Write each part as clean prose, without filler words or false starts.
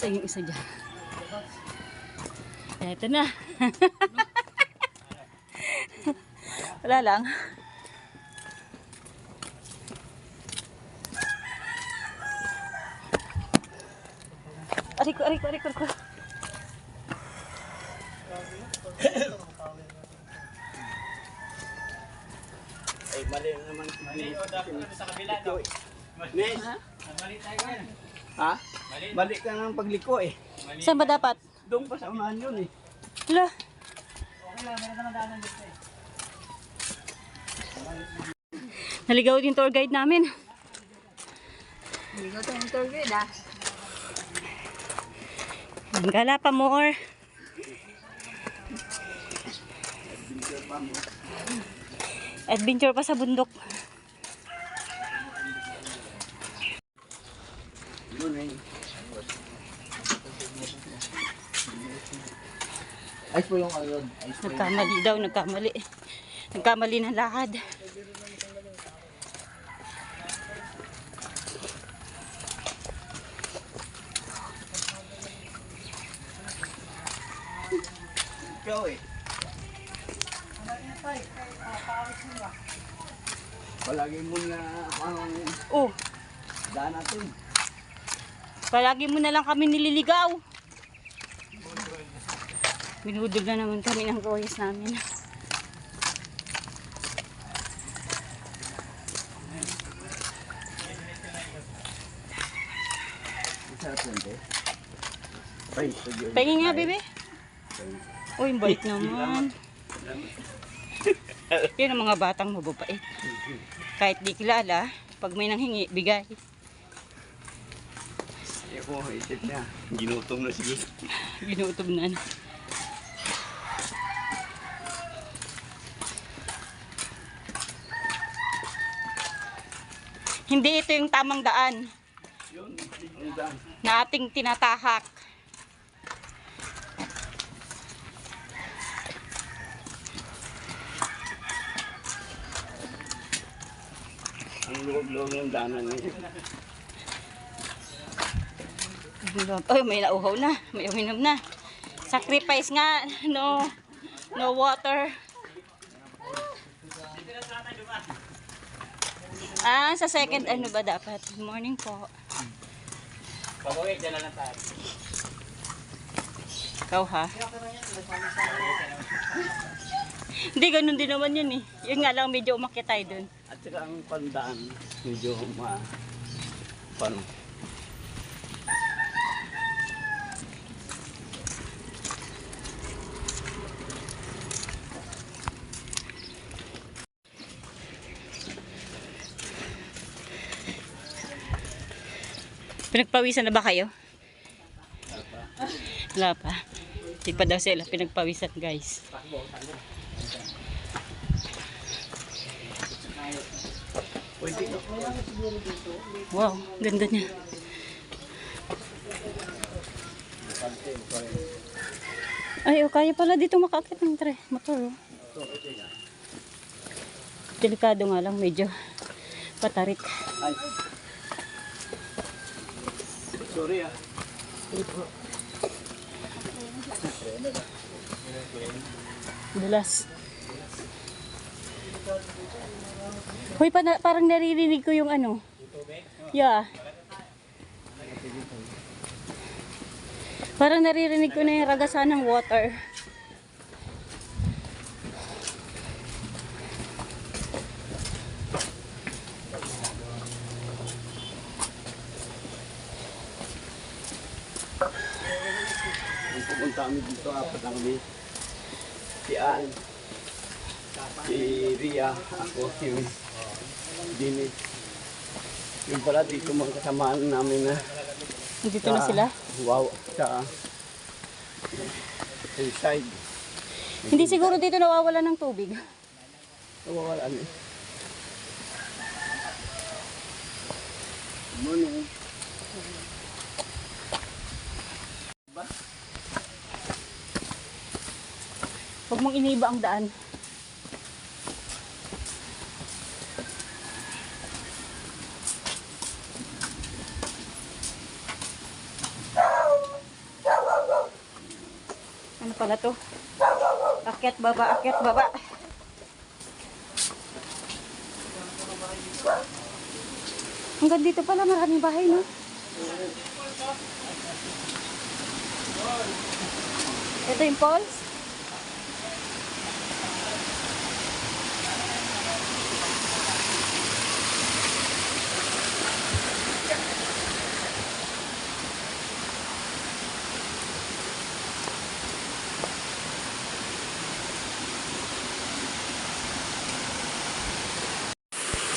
Asa yung isa dyan? Eto na. Wala lang. Ariko. Ay, mali naman. Mali sa kabila, no? Miss? Mali tayo yan. Ha? Mali ka ng pagliko eh. Saan ba dapat? Doon pa sa unahan yun eh. Wala. Okay lang, meron naman daanan dito eh. Naligaw din tour guide namin. Hindi ko itong tour guide ah. Gala pa more. Adventure pa sa bundok. Doon eh. Ayos po yung ayun. Nagkamali daw, nagkamali. Nagkamali ng lakad. Ikaw eh. Palagi mo na ang Oh, daan natin. palagi mo na lang kami nililigaw. Binudol na naman kami ng koyas namin. Isarap yan eh. Ay, sige. Pahingin nga, bebe. Uy, bait naman. Yun ang mga batang mababait. Kahit di kilala, pag may nanghingi, bigay. Ako, isip niya. Ginutom na siguro. Binutob na. Hindi ito yung tamang daan Yun, yung daan. na ating tinatahak. Ang loob-loob ng daanan niya. Ay, may nauhaw na. May uminom na. Sacrifice nga. No water. Sa second ano ba dapat? Good morning po. Pagawin, dyan na lang tayo. Ikaw ha? Hindi, ganun din naman yun eh. Yun nga lang, medyo umakyat tayo dun. At saka ang pandaan, medyo paano? Pinagpawisan na ba kayo? Wala pa. Hindi pa daw sila pinagpawisan, guys. Wow, ganda niya. Ay, kaya pala dito makakit ng motor. Oh. Delikado nga lang, medyo patarik. Ay. Sorry ah. Dulas. Hoy, parang naririnig ko yung ano. Yeah. Parang naririnig ko na yung ragasan ng water. Nung pumunta kami dito, apat lang kami. Si Ann, si Ria, ako, si Dennis. Yung pala dito mga kasamaan namin na Dito na sila. wow, sa hillside. Hindi siguro dito nawawala ng tubig. Nawawalan eh. Morning. Huwag mong iniba ang daan. pala to. Akyat baba, akyat baba. Hanggang dito pala maraming bahay, no? Ito yung falls.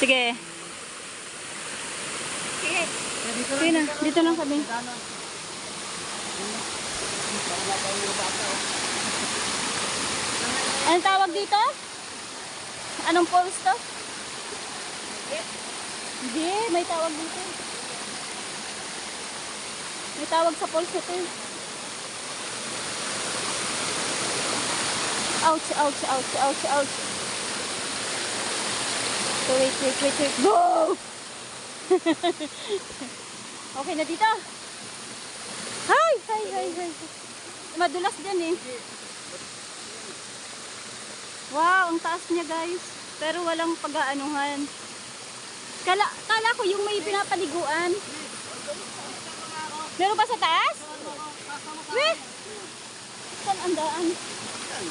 Sige. Sige na, dito lang kami. Anong tawag dito? Anong falls to? Hindi, may tawag dito. May tawag sa falls ito. Ouch, ouch, ouch, ouch, ouch. So, wait. Go! Okay na dito. Hi. Madulas din eh. Wow, ang taas niya guys. Pero walang pag-aanuhan. Kala ko yung may pinapaliguan. Meron ba sa taas? Weh! Saan ang daan?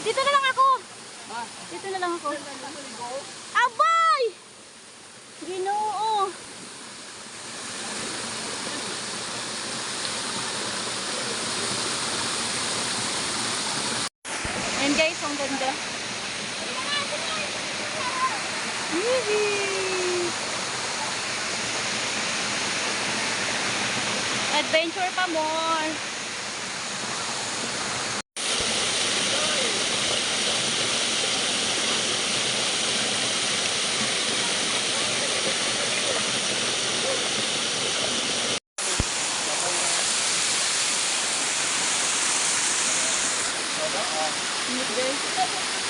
Dito na lang ako. Dito na lang ako. Abay! Ginoo. Ayan guys, ang ganda. Adventure pa more. Guys.